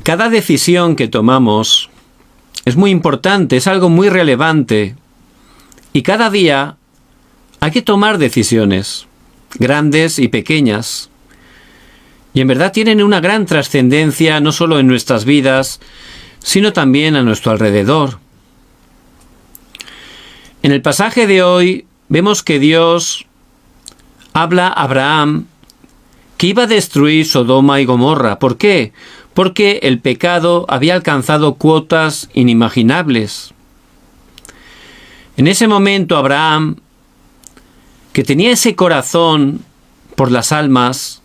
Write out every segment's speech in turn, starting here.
Cada decisión que tomamos es muy importante, es algo muy relevante. Y cada día hay que tomar decisiones, grandes y pequeñas. Y en verdad tienen una gran trascendencia no solo en nuestras vidas, sino también a nuestro alrededor. En el pasaje de hoy vemos que Dios habla a Abraham que iba a destruir Sodoma y Gomorra. ¿Por qué? Porque el pecado había alcanzado cuotas inimaginables. En ese momento Abraham, que tenía ese corazón por las almas,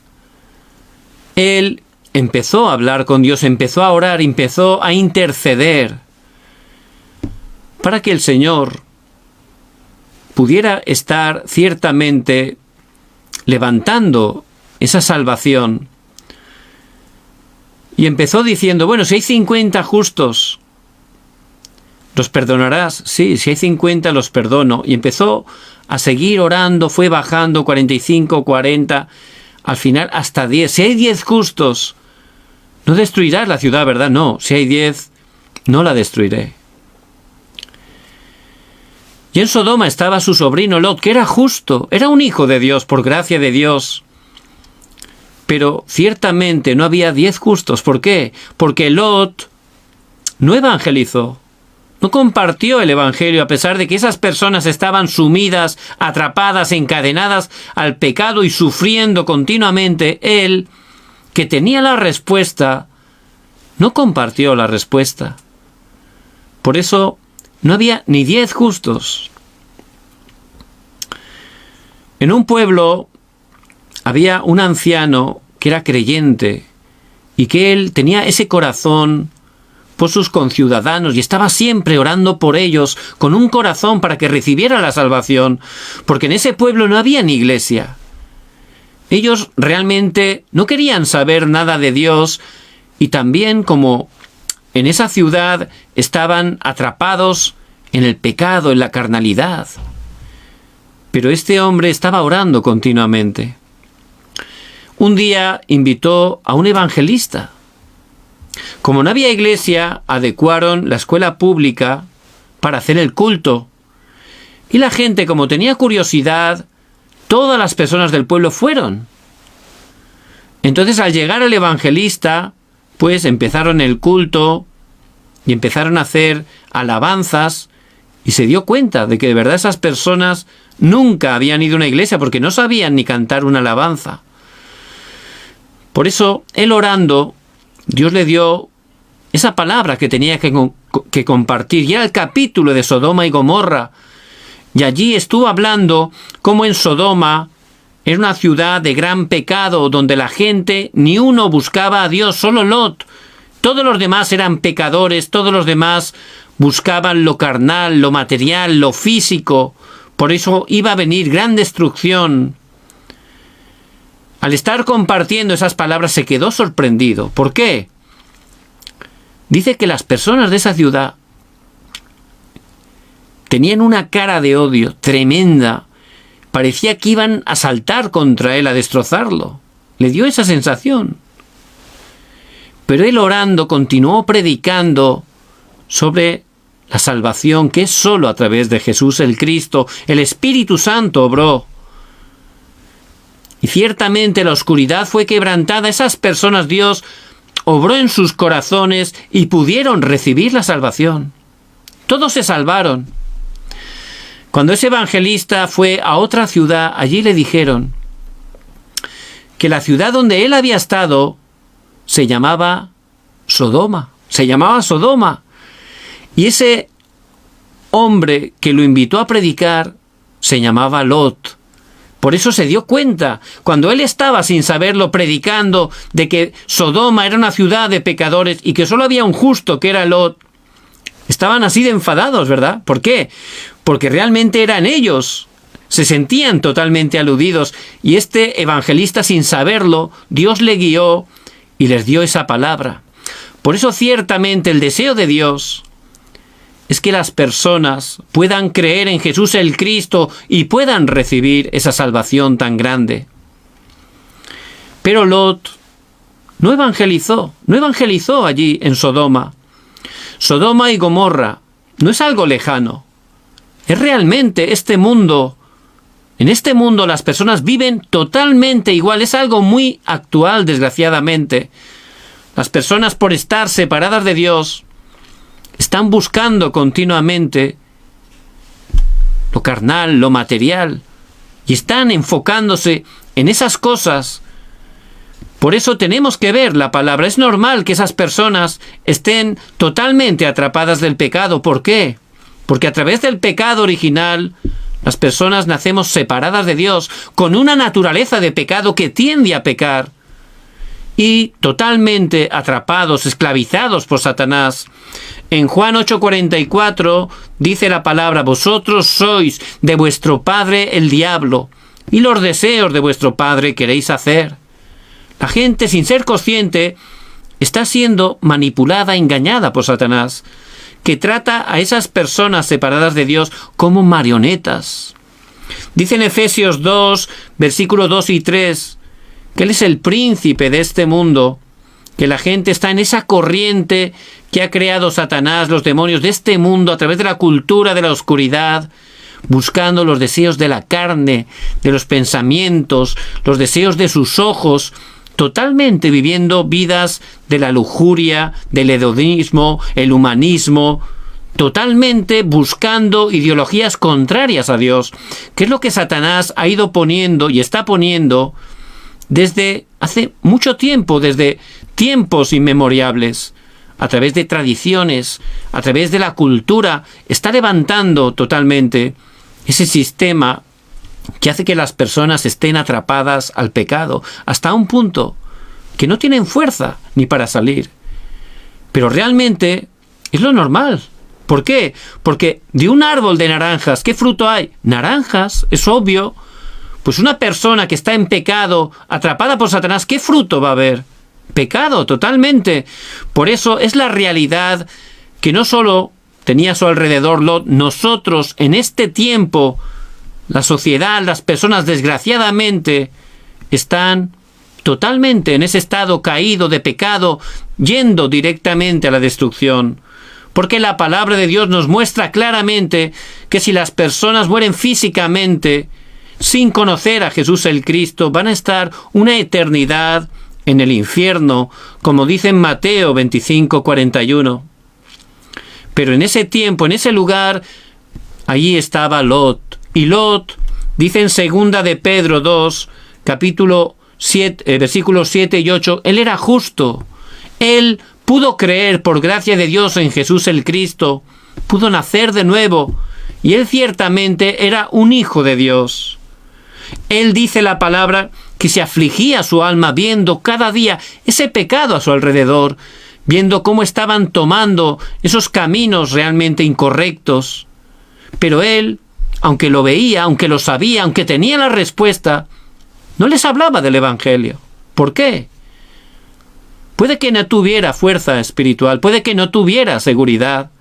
él empezó a hablar con Dios, empezó a orar, empezó a interceder para que el Señor pudiera estar ciertamente levantando esa salvación. Y empezó diciendo, bueno, si hay 50 justos, ¿los perdonarás? Sí, si hay 50 los perdono. Y empezó a seguir orando, fue bajando 45, 40, al final hasta 10. Si hay 10 justos, no destruirás la ciudad, ¿verdad? No, si hay 10, no la destruiré. Y en Sodoma estaba su sobrino Lot, que era justo, era un hijo de Dios, por gracia de Dios. Pero ciertamente no había 10 justos. ¿Por qué? Porque Lot no evangelizó, no compartió el evangelio, a pesar de que esas personas estaban sumidas, atrapadas, encadenadas al pecado y sufriendo continuamente. Él, que tenía la respuesta, no compartió la respuesta. Por eso no había ni 10 justos. En un pueblo había un anciano que era creyente y que él tenía ese corazón por sus conciudadanos y estaba siempre orando por ellos con un corazón para que recibiera la salvación, porque en ese pueblo no había ni iglesia. Ellos realmente no querían saber nada de Dios y también como en esa ciudad estaban atrapados en el pecado, en la carnalidad. Pero este hombre estaba orando continuamente. Un día invitó a un evangelista. Como no había iglesia, adecuaron la escuela pública para hacer el culto. Y la gente, como tenía curiosidad, todas las personas del pueblo fueron. Entonces, al llegar el evangelista, pues empezaron el culto y empezaron a hacer alabanzas y se dio cuenta de que de verdad esas personas nunca habían ido a una iglesia porque no sabían ni cantar una alabanza. Por eso, él orando, Dios le dio esa palabra que tenía que compartir. Y era el capítulo de Sodoma y Gomorra. Y allí estuvo hablando cómo en Sodoma era una ciudad de gran pecado, donde la gente, ni uno buscaba a Dios, solo Lot. Todos los demás eran pecadores, todos los demás buscaban lo carnal, lo material, lo físico. Por eso iba a venir gran destrucción. Al estar compartiendo esas palabras se quedó sorprendido. ¿Por qué? Dice que las personas de esa ciudad tenían una cara de odio tremenda. Parecía que iban a saltar contra él, a destrozarlo. Le dio esa sensación. Pero él orando continuó predicando sobre la salvación que es solo a través de Jesús el Cristo. El Espíritu Santo obró. Y ciertamente la oscuridad fue quebrantada. Esas personas Dios obró en sus corazones y pudieron recibir la salvación. Todos se salvaron. Cuando ese evangelista fue a otra ciudad, allí le dijeron que la ciudad donde él había estado se llamaba Sodoma. Se llamaba Sodoma. Y ese hombre que lo invitó a predicar se llamaba Lot. Por eso se dio cuenta, cuando él estaba sin saberlo predicando de que Sodoma era una ciudad de pecadores y que solo había un justo que era Lot, estaban así de enfadados, ¿verdad? ¿Por qué? Porque realmente eran ellos, se sentían totalmente aludidos y este evangelista sin saberlo, Dios le guió y les dio esa palabra. Por eso ciertamente el deseo de Dios es que las personas puedan creer en Jesús el Cristo y puedan recibir esa salvación tan grande. Pero Lot no evangelizó allí en Sodoma. Sodoma y Gomorra no es algo lejano, es realmente este mundo. En este mundo las personas viven totalmente igual, es algo muy actual, desgraciadamente. Las personas, por estar separadas de Dios, están buscando continuamente lo carnal, lo material, y están enfocándose en esas cosas. Por eso tenemos que ver la palabra. Es normal que esas personas estén totalmente atrapadas del pecado. ¿Por qué? Porque a través del pecado original, las personas nacemos separadas de Dios, con una naturaleza de pecado que tiende a pecar, y totalmente atrapados, esclavizados por Satanás. En Juan 8:44 dice la palabra: vosotros sois de vuestro padre el diablo, y los deseos de vuestro padre queréis hacer. La gente, sin ser consciente, está siendo manipulada, engañada por Satanás, que trata a esas personas separadas de Dios como marionetas. Dice en Efesios 2, versículos 2 y 3, que Él es el príncipe de este mundo, que la gente está en esa corriente que ha creado Satanás, los demonios de este mundo, a través de la cultura de la oscuridad, buscando los deseos de la carne, de los pensamientos, los deseos de sus ojos, totalmente viviendo vidas de la lujuria, del hedonismo, el humanismo, totalmente buscando ideologías contrarias a Dios, que es lo que Satanás ha ido poniendo y está poniendo desde hace mucho tiempo, desde tiempos inmemoriales, a través de tradiciones, a través de la cultura, está levantando totalmente ese sistema que hace que las personas estén atrapadas al pecado, hasta un punto que no tienen fuerza ni para salir. Pero realmente es lo normal. ¿Por qué? Porque de un árbol de naranjas, ¿qué fruto hay? Naranjas, es obvio. Pues una persona que está en pecado, atrapada por Satanás, ¿qué fruto va a haber? Pecado, totalmente. Por eso es la realidad que no solo tenía a su alrededor Lot, nosotros en este tiempo, la sociedad, las personas, desgraciadamente, están totalmente en ese estado caído de pecado, yendo directamente a la destrucción. Porque la palabra de Dios nos muestra claramente que si las personas mueren físicamente, sin conocer a Jesús el Cristo, van a estar una eternidad en el infierno, como dice en Mateo 25:41. Pero en ese tiempo, en ese lugar, allí estaba Lot. Y Lot, dice en 2 de Pedro 2, capítulo 7, versículos 7 y 8, él era justo. Él pudo creer por gracia de Dios en Jesús el Cristo, pudo nacer de nuevo, y él ciertamente era un hijo de Dios. Él, dice la palabra, que se afligía su alma viendo cada día ese pecado a su alrededor, viendo cómo estaban tomando esos caminos realmente incorrectos. Pero él, aunque lo veía, aunque lo sabía, aunque tenía la respuesta, no les hablaba del Evangelio. ¿Por qué? Puede que no tuviera fuerza espiritual, puede que no tuviera seguridad.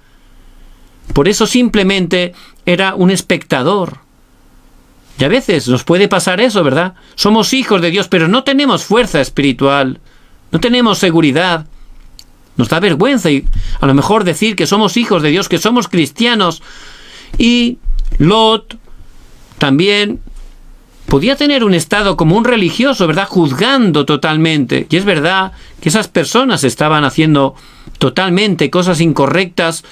Por eso simplemente era un espectador. Y a veces nos puede pasar eso, ¿verdad? Somos hijos de Dios, pero no tenemos fuerza espiritual, no tenemos seguridad. Nos da vergüenza y a lo mejor decir que somos hijos de Dios, que somos cristianos. Y Lot también podía tener un estado como un religioso, ¿verdad? Juzgando totalmente. Y es verdad que esas personas estaban haciendo totalmente cosas incorrectas.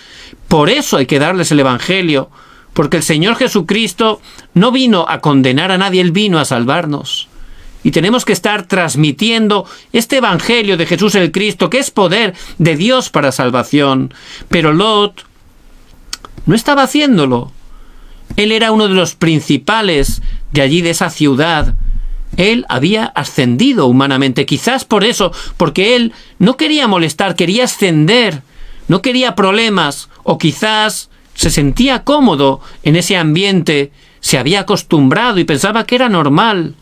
Por eso hay que darles el Evangelio. Porque el Señor Jesucristo no vino a condenar a nadie, Él vino a salvarnos. Y tenemos que estar transmitiendo este Evangelio de Jesús el Cristo, que es poder de Dios para salvación. Pero Lot no estaba haciéndolo. Él era uno de los principales de allí, de esa ciudad. Él había ascendido humanamente, quizás por eso, porque él no quería molestar, quería ascender, no quería problemas, o quizás se sentía cómodo en ese ambiente, se había acostumbrado y pensaba que era normal.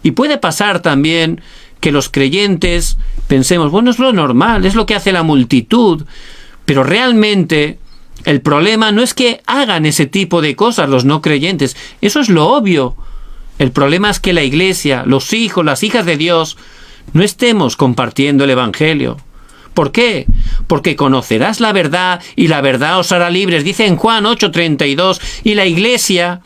Y puede pasar también que los creyentes pensemos, bueno, es lo normal, es lo que hace la multitud, pero realmente el problema no es que hagan ese tipo de cosas los no creyentes, eso es lo obvio. El problema es que la iglesia, los hijos, las hijas de Dios, no estemos compartiendo el Evangelio. ¿Por qué? Porque conocerás la verdad y la verdad os hará libres. Dice en Juan 8:32, y la Iglesia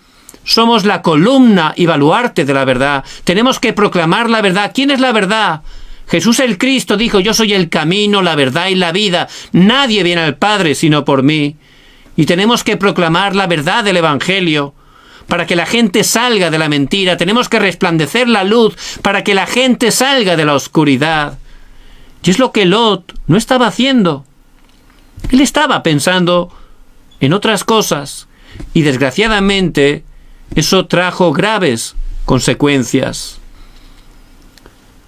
somos la columna y baluarte de la verdad. Tenemos que proclamar la verdad. ¿Quién es la verdad? Jesús el Cristo dijo, yo soy el camino, la verdad y la vida. Nadie viene al Padre sino por mí. Y tenemos que proclamar la verdad del Evangelio para que la gente salga de la mentira. Tenemos que resplandecer la luz para que la gente salga de la oscuridad. Y es lo que Lot no estaba haciendo. Él estaba pensando en otras cosas. Y desgraciadamente, eso trajo graves consecuencias.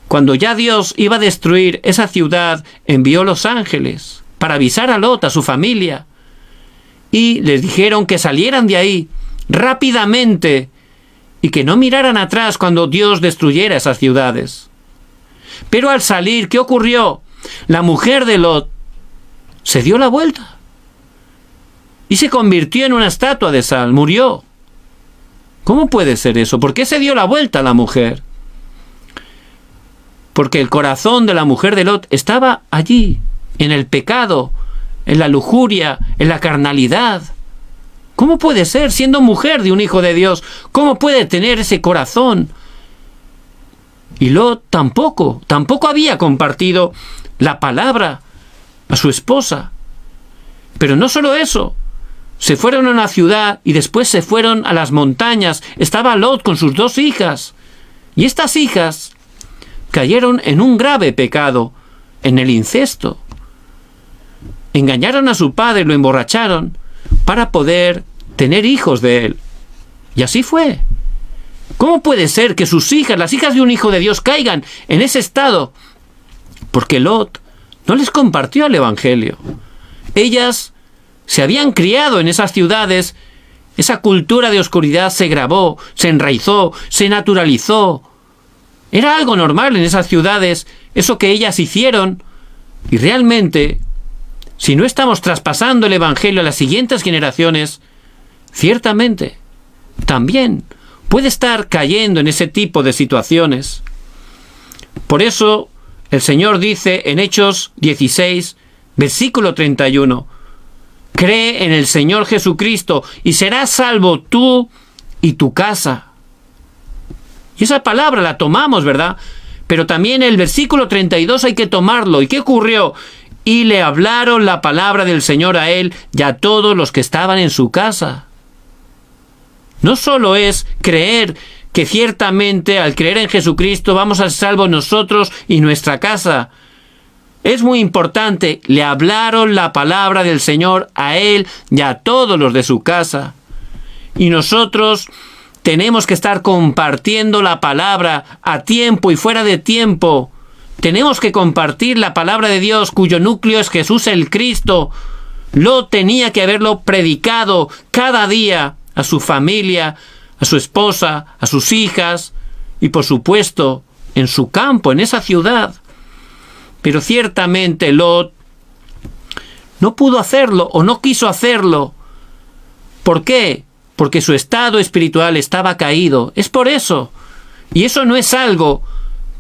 Cuando ya Dios iba a destruir esa ciudad, envió los ángeles para avisar a Lot, a su familia. Y les dijeron que salieran de ahí rápidamente y que no miraran atrás cuando Dios destruyera esas ciudades. Pero al salir, ¿qué ocurrió? La mujer de Lot se dio la vuelta y se convirtió en una estatua de sal, murió. ¿Cómo puede ser eso? ¿Por qué se dio la vuelta la mujer? Porque el corazón de la mujer de Lot estaba allí, en el pecado, en la lujuria, en la carnalidad. ¿Cómo puede ser, siendo mujer de un hijo de Dios? ¿Cómo puede tener ese corazón? Y Lot tampoco había compartido la palabra a su esposa. Pero no solo eso, se fueron a una ciudad y después se fueron a las montañas. Estaba Lot con sus 2 hijas. Y estas hijas cayeron en un grave pecado, en el incesto. Engañaron a su padre, lo emborracharon para poder tener hijos de él. Y así fue. ¿Cómo puede ser que sus hijas, las hijas de un hijo de Dios, caigan en ese estado? Porque Lot no les compartió el Evangelio. Ellas se habían criado en esas ciudades, esa cultura de oscuridad se grabó, se enraizó, se naturalizó. Era algo normal en esas ciudades, eso que ellas hicieron. Y realmente, si no estamos traspasando el Evangelio a las siguientes generaciones, ciertamente, también puede estar cayendo en ese tipo de situaciones. Por eso, el Señor dice en Hechos 16, versículo 31, cree en el Señor Jesucristo y serás salvo tú y tu casa. Y esa palabra la tomamos, ¿verdad? Pero también el versículo 32 hay que tomarlo. ¿Y qué ocurrió? Y le hablaron la palabra del Señor a él y a todos los que estaban en su casa. No solo es creer que ciertamente al creer en Jesucristo vamos a ser salvos nosotros y nuestra casa. Es muy importante, le hablaron la palabra del Señor a él y a todos los de su casa. Y nosotros tenemos que estar compartiendo la palabra a tiempo y fuera de tiempo. Tenemos que compartir la palabra de Dios, cuyo núcleo es Jesús el Cristo. Lot tenía que haberlo predicado cada día a su familia, a su esposa, a sus hijas y por supuesto en su campo, en esa ciudad. Pero ciertamente Lot no pudo hacerlo o no quiso hacerlo. ¿Por qué? Porque su estado espiritual estaba caído. Es por eso. Y eso no es algo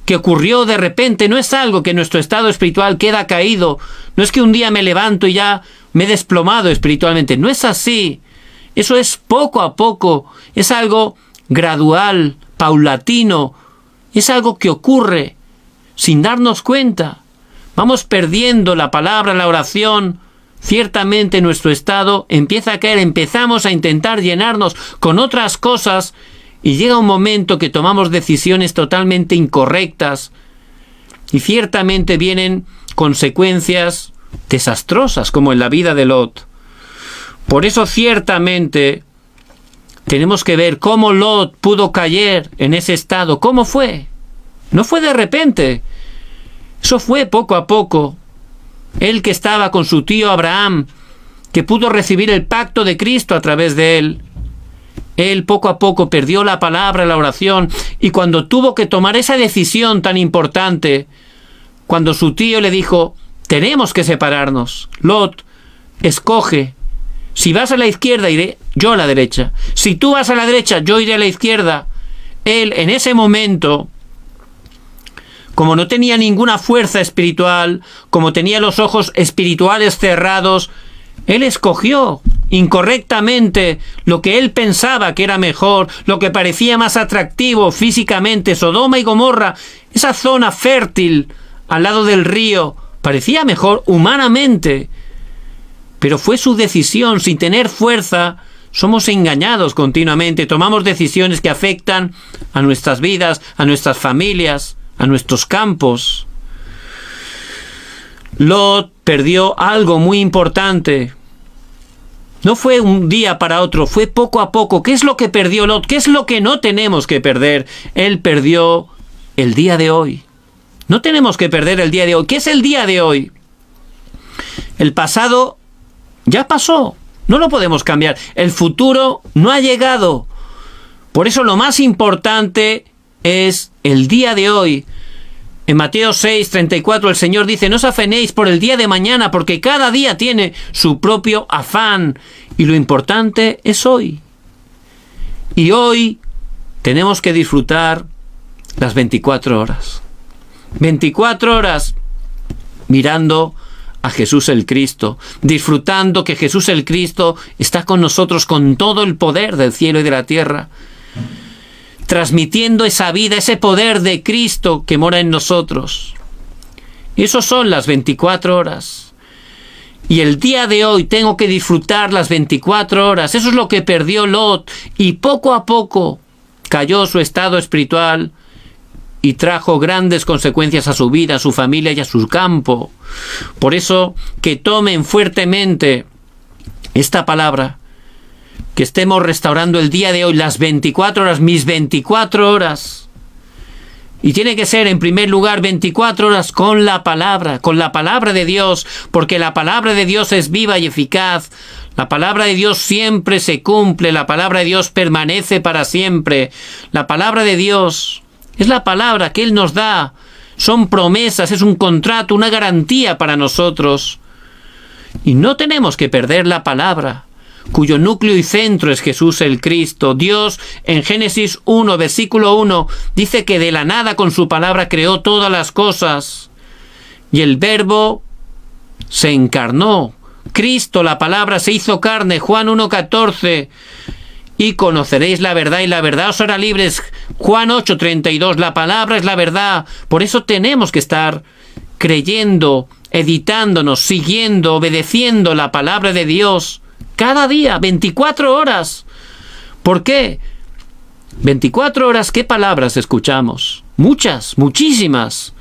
que ocurrió de repente, no es algo que nuestro estado espiritual queda caído. No es que un día me levanto y ya me he desplomado espiritualmente. No es así. Eso es poco a poco. Es algo gradual, paulatino. Es algo que ocurre sin darnos cuenta. Vamos perdiendo la palabra, la oración. Ciertamente nuestro estado empieza a caer, empezamos a intentar llenarnos con otras cosas y llega un momento que tomamos decisiones totalmente incorrectas y ciertamente vienen consecuencias desastrosas como en la vida de Lot. Por eso ciertamente tenemos que ver cómo Lot pudo caer en ese estado. ¿Cómo fue? No fue de repente. Eso fue poco a poco. Él que estaba con su tío Abraham, que pudo recibir el pacto de Cristo a través de él. Él poco a poco perdió la palabra, la oración, y cuando tuvo que tomar esa decisión tan importante, cuando su tío le dijo, tenemos que separarnos, Lot, escoge. Si vas a la izquierda, iré yo a la derecha. Si tú vas a la derecha, yo iré a la izquierda. Él, en ese momento, como no tenía ninguna fuerza espiritual, como tenía los ojos espirituales cerrados, él escogió incorrectamente lo que él pensaba que era mejor, lo que parecía más atractivo físicamente. Sodoma y Gomorra, esa zona fértil al lado del río, parecía mejor humanamente, pero fue su decisión. Sin tener fuerza, somos engañados continuamente, tomamos decisiones que afectan a nuestras vidas, a nuestras familias, a nuestros campos. Lot perdió algo muy importante. No fue un día para otro, fue poco a poco. ¿Qué es lo que perdió Lot? ¿Qué es lo que no tenemos que perder? Él perdió el día de hoy. No tenemos que perder el día de hoy. ¿Qué es el día de hoy? El pasado ya pasó. No lo podemos cambiar. El futuro no ha llegado. Por eso lo más importante es el día de hoy. En Mateo 6:34 el Señor dice: no os afanéis por el día de mañana, porque cada día tiene su propio afán. Y lo importante es hoy. Y hoy tenemos que disfrutar las 24 horas. 24 horas mirando a Jesús el Cristo, disfrutando que Jesús el Cristo está con nosotros con todo el poder del cielo y de la tierra, transmitiendo esa vida, ese poder de Cristo que mora en nosotros. Y eso son las 24 horas. Y el día de hoy tengo que disfrutar las 24 horas. Eso es lo que perdió Lot. Y poco a poco cayó su estado espiritual y trajo grandes consecuencias a su vida, a su familia y a su campo. Por eso, que tomen fuertemente esta palabra, que estemos restaurando el día de hoy, las 24 horas, mis 24 horas. Y tiene que ser, en primer lugar, 24 horas con la palabra de Dios, porque la palabra de Dios es viva y eficaz. La palabra de Dios siempre se cumple, la palabra de Dios permanece para siempre. La palabra de Dios es la palabra que Él nos da. Son promesas, es un contrato, una garantía para nosotros. Y no tenemos que perder la palabra, cuyo núcleo y centro es Jesús el Cristo. Dios, en Génesis 1, versículo 1, dice que de la nada con su palabra creó todas las cosas. Y el Verbo se encarnó. Cristo, la palabra, se hizo carne. Juan 1:14. Y conoceréis la verdad, y la verdad os hará libres. Juan 8:32. La palabra es la verdad. Por eso tenemos que estar creyendo, editándonos, siguiendo, obedeciendo la palabra de Dios cada día, 24 horas. ¿Por qué? 24 horas, ¿qué palabras escuchamos? Muchas, muchísimas.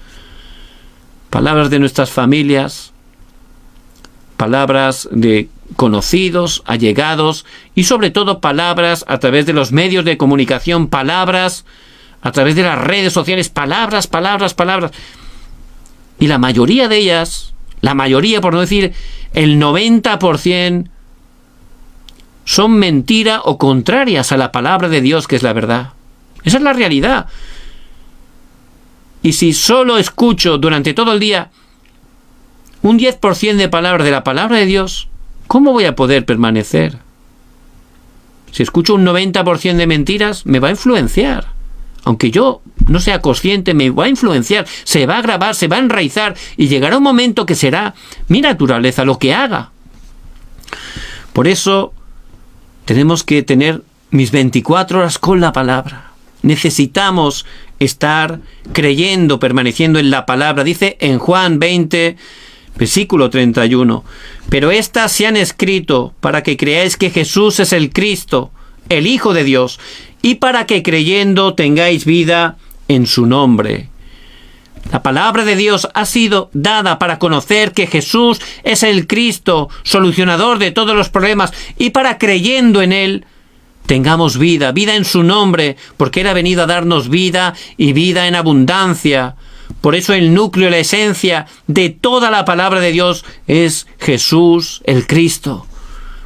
Palabras de nuestras familias, palabras de conocidos, allegados, y sobre todo palabras a través de los medios de comunicación, palabras a través de las redes sociales, palabras. Y la mayoría de ellas, por no decir el 90%, son mentira o contrarias a la palabra de Dios, que es la verdad. Esa es la realidad. Y si solo escucho durante todo el día un 10% de palabras de la palabra de Dios, ¿cómo voy a poder permanecer? Si escucho un 90% de mentiras, me va a influenciar. Aunque yo no sea consciente, me va a influenciar, se va a grabar, se va a enraizar, y llegará un momento que será mi naturaleza lo que haga. Por eso tenemos que tener mis 24 horas con la palabra. Necesitamos estar creyendo, permaneciendo en la palabra. Dice en Juan 20, versículo 31, pero estas se han escrito para que creáis que Jesús es el Cristo, el Hijo de Dios, y para que creyendo tengáis vida en su nombre. La palabra de Dios ha sido dada para conocer que Jesús es el Cristo, solucionador de todos los problemas, y para creyendo en Él tengamos vida en su nombre, porque Él ha venido a darnos vida y vida en abundancia. Por eso el núcleo, la esencia de toda la palabra de Dios es Jesús el Cristo.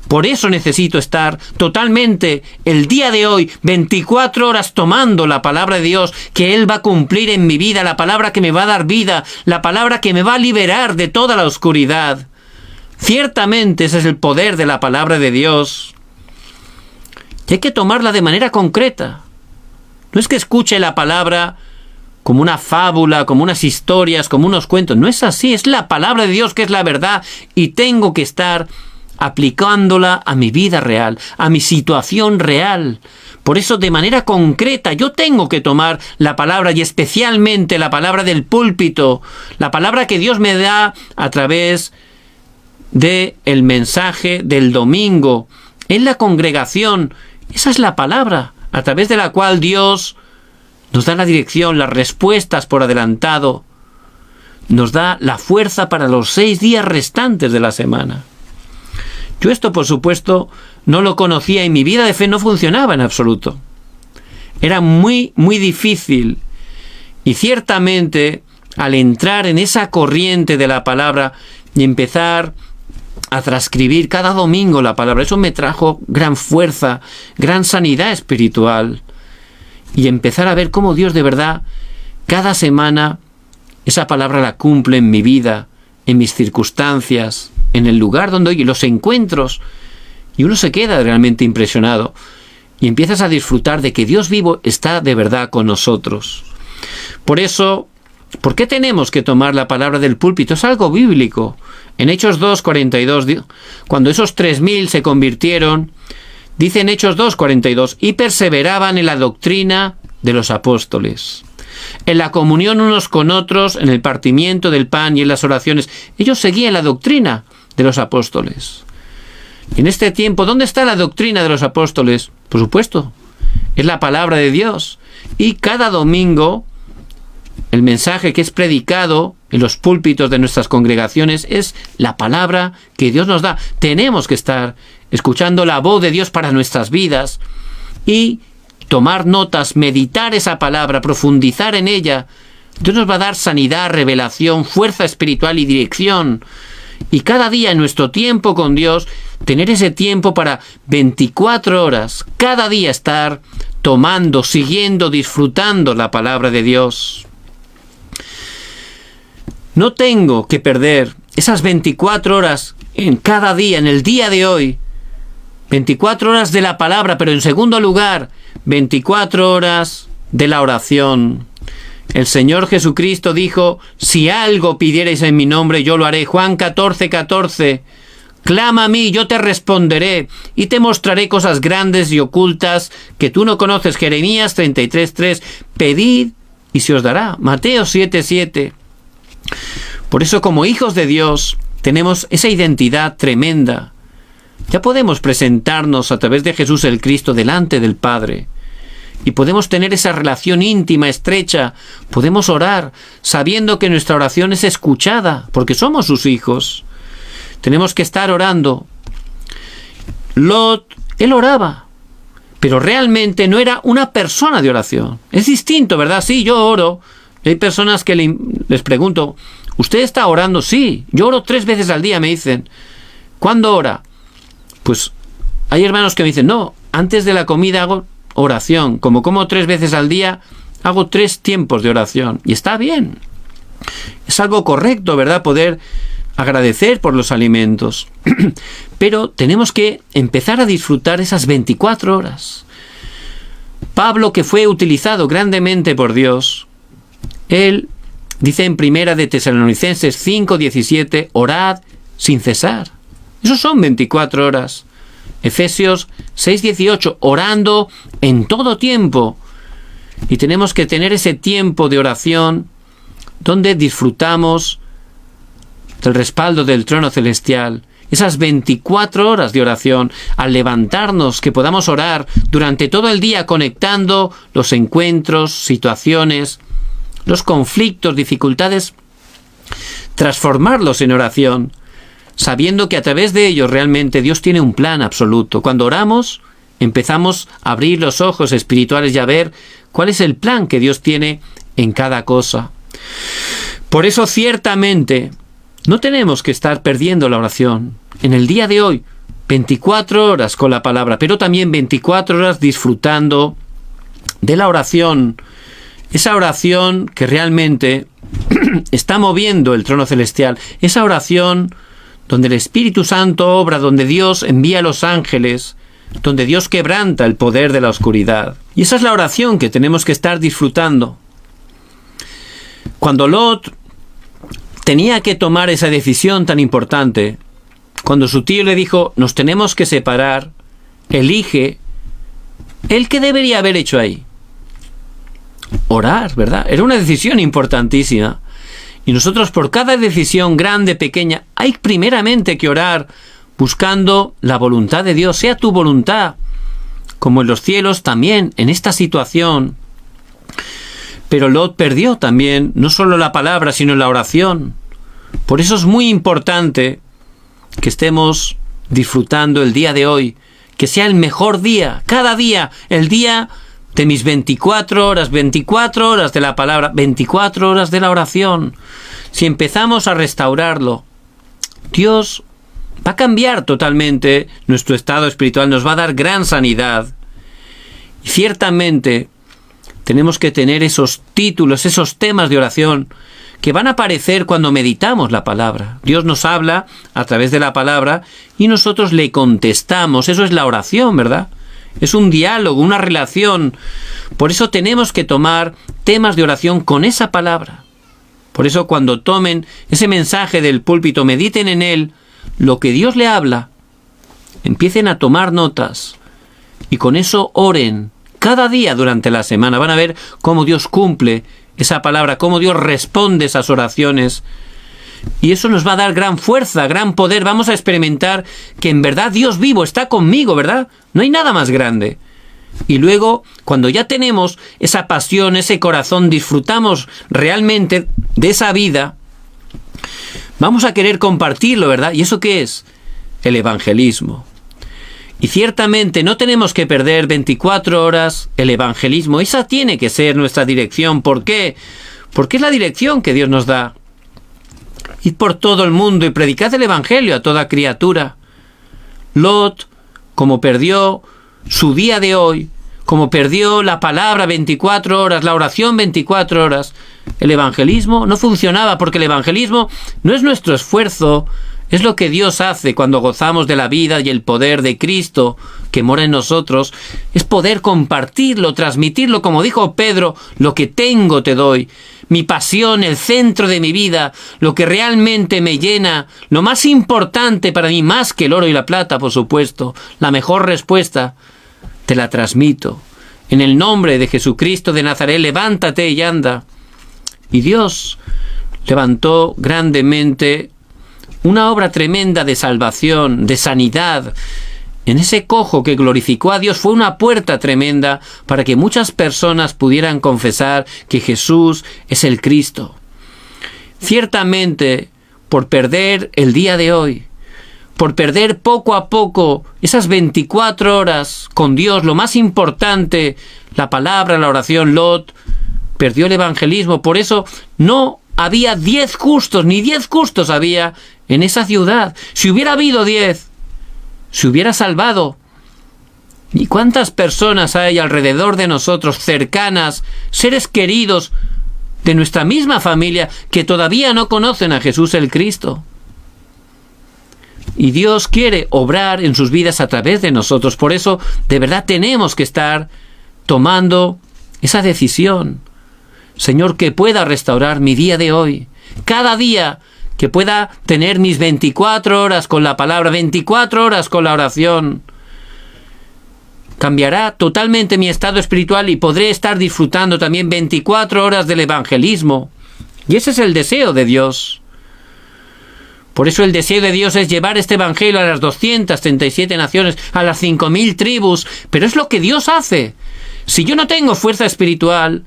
Por eso necesito estar totalmente el día de hoy, 24 horas tomando la palabra de Dios, que Él va a cumplir en mi vida, la palabra que me va a dar vida, la palabra que me va a liberar de toda la oscuridad. Ciertamente ese es el poder de la palabra de Dios. Y hay que tomarla de manera concreta. No es que escuche la palabra como una fábula, como unas historias, como unos cuentos. No es así, es la palabra de Dios que es la verdad y tengo que estar aplicándola a mi vida real, a mi situación real. Por eso, de manera concreta, yo tengo que tomar la palabra y especialmente la palabra del púlpito, la palabra que Dios me da a través del mensaje del domingo, en la congregación. Esa es la palabra a través de la cual Dios nos da la dirección, las respuestas por adelantado, nos da la fuerza para los 6 días restantes de la semana. Yo esto, por supuesto, no lo conocía y mi vida de fe no funcionaba en absoluto. Era muy, muy difícil. Y ciertamente, al entrar en esa corriente de la palabra y empezar a transcribir cada domingo la palabra, eso me trajo gran fuerza, gran sanidad espiritual. Y empezar a ver cómo Dios de verdad, cada semana, esa palabra la cumple en mi vida, en mis circunstancias, en el lugar donde oye, los encuentros. Y uno se queda realmente impresionado. Y empiezas a disfrutar de que Dios vivo está de verdad con nosotros. Por eso, ¿por qué tenemos que tomar la palabra del púlpito? Es algo bíblico. En Hechos 2:42, cuando esos 3.000 se convirtieron, dice en Hechos 2:42, y perseveraban en la doctrina de los apóstoles, en la comunión unos con otros, en el partimiento del pan y en las oraciones. Ellos seguían la doctrina de los apóstoles. En este tiempo, ¿dónde está la doctrina de los apóstoles? Por supuesto, es la palabra de Dios. Y cada domingo, el mensaje que es predicado en los púlpitos de nuestras congregaciones es la palabra que Dios nos da. Tenemos que estar escuchando la voz de Dios para nuestras vidas y tomar notas, meditar esa palabra, profundizar en ella. Dios nos va a dar sanidad, revelación, fuerza espiritual y dirección. Y cada día en nuestro tiempo con Dios, tener ese tiempo para 24 horas, cada día estar tomando, siguiendo, disfrutando la palabra de Dios. No tengo que perder esas 24 horas en cada día, en el día de hoy. 24 horas de la palabra, pero en segundo lugar, 24 horas de la oración. El Señor Jesucristo dijo, si algo pidierais en mi nombre, yo lo haré. Juan 14:14. Clama a mí, yo te responderé y te mostraré cosas grandes y ocultas que tú no conoces. Jeremías 33:3. Pedid y se os dará. Mateo 7:7. Por eso, como hijos de Dios, tenemos esa identidad tremenda. Ya podemos presentarnos a través de Jesús el Cristo delante del Padre. Y podemos tener esa relación íntima, estrecha. Podemos orar sabiendo que nuestra oración es escuchada, porque somos sus hijos. Tenemos que estar orando. Lot, él oraba, pero realmente no era una persona de oración. Es distinto, ¿verdad? Sí, yo oro. Hay personas que les pregunto, ¿usted está orando? Sí, yo oro 3 veces al día, me dicen. ¿Cuándo ora? Pues hay hermanos que me dicen, no, antes de la comida hago oración. Como 3 veces al día, hago 3 tiempos de oración. Y está bien. Es algo correcto, ¿verdad? Poder agradecer por los alimentos. Pero tenemos que empezar a disfrutar esas 24 horas. Pablo, que fue utilizado grandemente por Dios, él dice en Primera de Tesalonicenses 5:17, orad sin cesar. Esos son 24 horas. Efesios 6:18, orando en todo tiempo. Y tenemos que tener ese tiempo de oración donde disfrutamos del respaldo del trono celestial. Esas 24 horas de oración, al levantarnos, que podamos orar durante todo el día conectando los encuentros, situaciones, los conflictos, dificultades, transformarlos en oración, sabiendo que a través de ellos realmente Dios tiene un plan absoluto. Cuando oramos, empezamos a abrir los ojos espirituales y a ver cuál es el plan que Dios tiene en cada cosa. Por eso, ciertamente, no tenemos que estar perdiendo la oración. En el día de hoy, 24 horas con la palabra, pero también 24 horas disfrutando de la oración. Esa oración que realmente está moviendo el trono celestial. Esa oración donde el Espíritu Santo obra, donde Dios envía a los ángeles, donde Dios quebranta el poder de la oscuridad. Y esa es la oración que tenemos que estar disfrutando. Cuando Lot tenía que tomar esa decisión tan importante, cuando su tío le dijo, nos tenemos que separar, elige, ¿él qué debería haber hecho ahí? Orar, ¿verdad? Era una decisión importantísima. Y nosotros por cada decisión grande, pequeña, hay primeramente que orar buscando la voluntad de Dios, sea tu voluntad, como en los cielos, también en esta situación. Pero Lot perdió también, no solo la palabra, sino la oración. Por eso es muy importante que estemos disfrutando el día de hoy, que sea el mejor día, cada día, el día de mis 24 horas de la palabra, 24 horas de la oración. Si empezamos a restaurarlo, Dios va a cambiar totalmente nuestro estado espiritual, nos va a dar gran sanidad. Y ciertamente tenemos que tener esos títulos, esos temas de oración que van a aparecer cuando meditamos la palabra. Dios nos habla a través de la palabra y nosotros le contestamos. Eso es la oración, ¿verdad? Es un diálogo, una relación. Por eso tenemos que tomar temas de oración con esa palabra. Por eso cuando tomen ese mensaje del púlpito, mediten en él, lo que Dios le habla, empiecen a tomar notas y con eso oren cada día durante la semana. Van a ver cómo Dios cumple esa palabra, cómo Dios responde esas oraciones. Y eso nos va a dar gran fuerza, gran poder. Vamos a experimentar que en verdad Dios vivo está conmigo, ¿verdad? No hay nada más grande. Y luego, cuando ya tenemos esa pasión, ese corazón, disfrutamos realmente de esa vida, vamos a querer compartirlo, ¿verdad? ¿Y eso qué es? El evangelismo. Y ciertamente no tenemos que perder 24 horas el evangelismo. Esa tiene que ser nuestra dirección. ¿Por qué? Porque es la dirección que Dios nos da. Id por todo el mundo y predicad el evangelio a toda criatura. Lot, como perdió su día de hoy, como perdió la palabra 24 horas, la oración 24 horas, el evangelismo no funcionaba, porque el evangelismo no es nuestro esfuerzo, es lo que Dios hace cuando gozamos de la vida y el poder de Cristo que mora en nosotros. Es poder compartirlo, transmitirlo, como dijo Pedro, lo que tengo te doy. Mi pasión, el centro de mi vida, lo que realmente me llena, lo más importante para mí, más que el oro y la plata, por supuesto, la mejor respuesta, te la transmito. En el nombre de Jesucristo de Nazaret, levántate y anda. Y Dios levantó grandemente una obra tremenda de salvación, de sanidad. En ese cojo que glorificó a Dios fue una puerta tremenda para que muchas personas pudieran confesar que Jesús es el Cristo. Ciertamente, por perder el día de hoy, por perder poco a poco esas 24 horas con Dios, lo más importante, la palabra, la oración, Lot perdió el evangelismo. Por eso no había 10 justos, ni 10 justos había en esa ciudad. Si hubiera habido 10, se hubiera salvado. ¿Y cuántas personas hay alrededor de nosotros, cercanas, seres queridos de nuestra misma familia, que todavía no conocen a Jesús el Cristo? Y Dios quiere obrar en sus vidas a través de nosotros. Por eso, de verdad, tenemos que estar tomando esa decisión. Señor, que pueda restaurar mi día de hoy. Cada día que pueda tener mis 24 horas con la palabra, 24 horas con la oración. Cambiará totalmente mi estado espiritual y podré estar disfrutando también 24 horas del evangelismo. Y ese es el deseo de Dios. Por eso el deseo de Dios es llevar este evangelio a las 237 naciones, a las 5.000 tribus. Pero es lo que Dios hace. Si yo no tengo fuerza espiritual,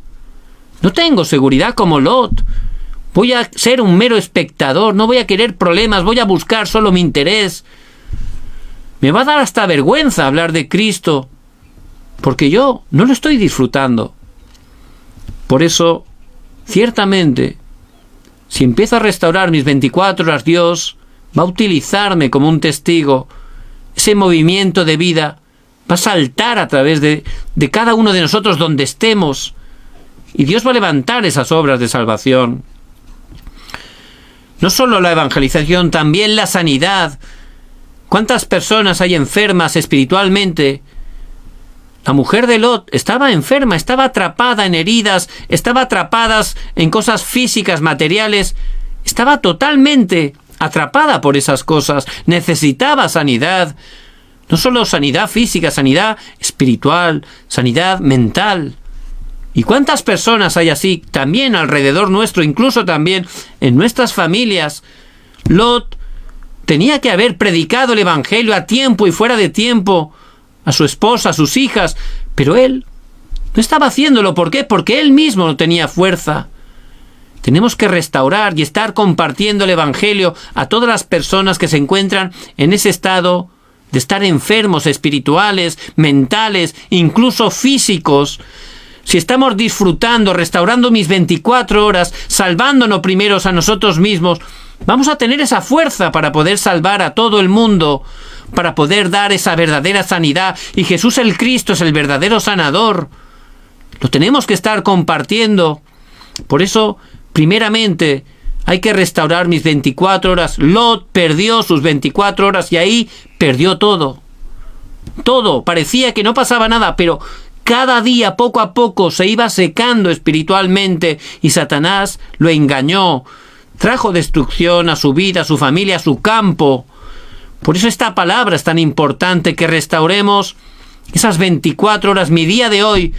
no tengo seguridad como Lot. Voy a ser un mero espectador, no voy a querer problemas, voy a buscar solo mi interés. Me va a dar hasta vergüenza hablar de Cristo, porque yo no lo estoy disfrutando. Por eso, ciertamente, si empiezo a restaurar mis 24 horas, Dios va a utilizarme como un testigo. Ese movimiento de vida va a saltar a través de cada uno de nosotros donde estemos. Y Dios va a levantar esas obras de salvación. No solo la evangelización, también la sanidad. ¿Cuántas personas hay enfermas espiritualmente La mujer de Lot estaba enferma, estaba atrapada en heridas, estaba atrapada en cosas físicas, materiales, estaba totalmente atrapada por esas cosas, necesitaba sanidad, no solo sanidad física, sanidad espiritual, sanidad mental. ¿Y cuántas personas hay así también alrededor nuestro, incluso también en nuestras familias? Lot tenía que haber predicado el evangelio a tiempo y fuera de tiempo a su esposa, a sus hijas, pero él no estaba haciéndolo. ¿Por qué? Porque él mismo no tenía fuerza. Tenemos que restaurar y estar compartiendo el evangelio a todas las personas que se encuentran en ese estado de estar enfermos espirituales, mentales, incluso físicos. Si estamos disfrutando, restaurando mis 24 horas, salvándonos primero a nosotros mismos, vamos a tener esa fuerza para poder salvar a todo el mundo, para poder dar esa verdadera sanidad. Y Jesús el Cristo es el verdadero sanador. Lo tenemos que estar compartiendo. Por eso, primeramente, hay que restaurar mis 24 horas. Lot perdió sus 24 horas y ahí perdió todo. Todo. Parecía que no pasaba nada, pero cada día, poco a poco, se iba secando espiritualmente y Satanás lo engañó. Trajo destrucción a su vida, a su familia, a su campo. Por eso esta palabra es tan importante, que restauremos esas 24 horas, mi día de hoy,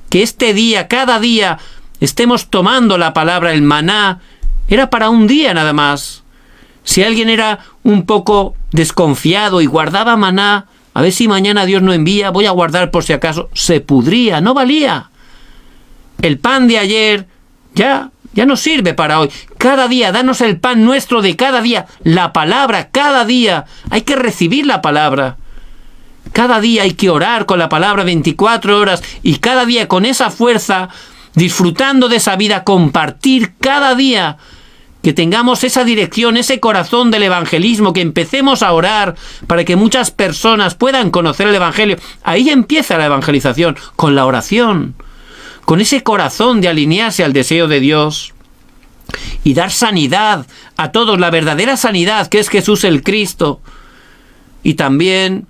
que este día, cada día, estemos tomando la palabra, el maná. Era para un día nada más. Si alguien era un poco desconfiado y guardaba maná, a ver si mañana Dios no envía, voy a guardar por si acaso, se pudría, no valía. El pan de ayer ya no sirve para hoy. Cada día, danos el pan nuestro de cada día. La palabra, cada día. Hay que recibir la palabra. Cada día hay que orar con la palabra 24 horas. Y cada día con esa fuerza, disfrutando de esa vida, compartir cada día. Que tengamos esa dirección, ese corazón del evangelismo, que empecemos a orar para que muchas personas puedan conocer el evangelio. Ahí empieza la evangelización, con la oración. Con ese corazón de alinearse al deseo de Dios y dar sanidad a todos, la verdadera sanidad que es Jesús el Cristo, y también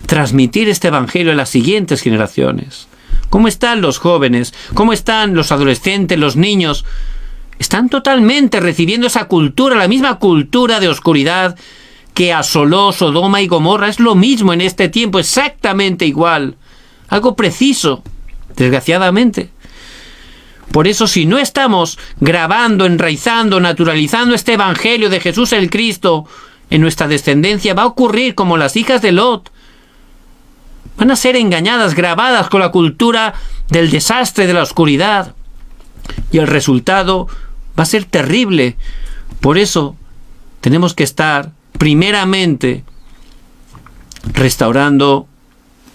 transmitir este evangelio a las siguientes generaciones. ¿Cómo están los jóvenes? ¿Cómo están los adolescentes, los niños? Están totalmente recibiendo esa cultura, la misma cultura de oscuridad que asoló Sodoma y Gomorra. Es lo mismo en este tiempo, exactamente igual. Algo preciso. Desgraciadamente. Por eso, si no estamos grabando, enraizando, naturalizando este evangelio de Jesús el Cristo en nuestra descendencia, va a ocurrir como las hijas de Lot. Van a ser engañadas, grabadas con la cultura del desastre, de la oscuridad. Y el resultado va a ser terrible. Por eso tenemos que estar primeramente restaurando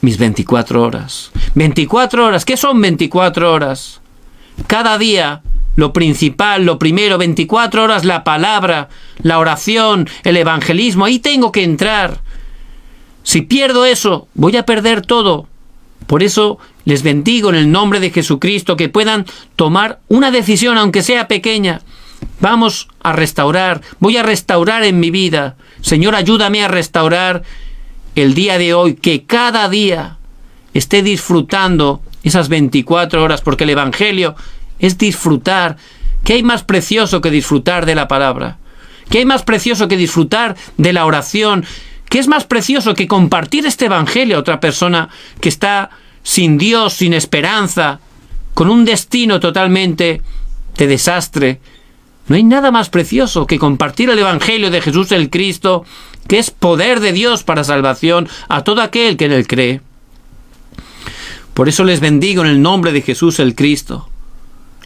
mis 24 horas. 24 horas, ¿qué son 24 horas? Cada día, lo principal, lo primero, 24 horas, la palabra, la oración, el evangelismo, ahí tengo que entrar. Si pierdo eso, voy a perder todo. Por eso les bendigo en el nombre de Jesucristo, que puedan tomar una decisión, aunque sea pequeña. Vamos a restaurar, voy a restaurar en mi vida. Señor, ayúdame a restaurar el día de hoy, que cada día esté disfrutando esas 24 horas, porque el evangelio es disfrutar. ¿Qué hay más precioso que disfrutar de la palabra? ¿Qué hay más precioso que disfrutar de la oración? ¿Qué es más precioso que compartir este evangelio a otra persona que está sin Dios, sin esperanza, con un destino totalmente de desastre? No hay nada más precioso que compartir el evangelio de Jesús el Cristo, que es poder de Dios para salvación a todo aquel que en él cree. Por eso les bendigo en el nombre de Jesús el Cristo.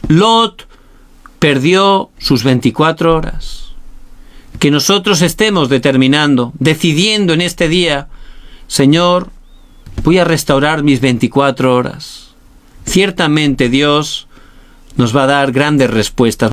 Lot perdió sus 24 horas. Que nosotros estemos determinando, decidiendo en este día, Señor, voy a restaurar mis 24 horas. Ciertamente Dios nos va a dar grandes respuestas.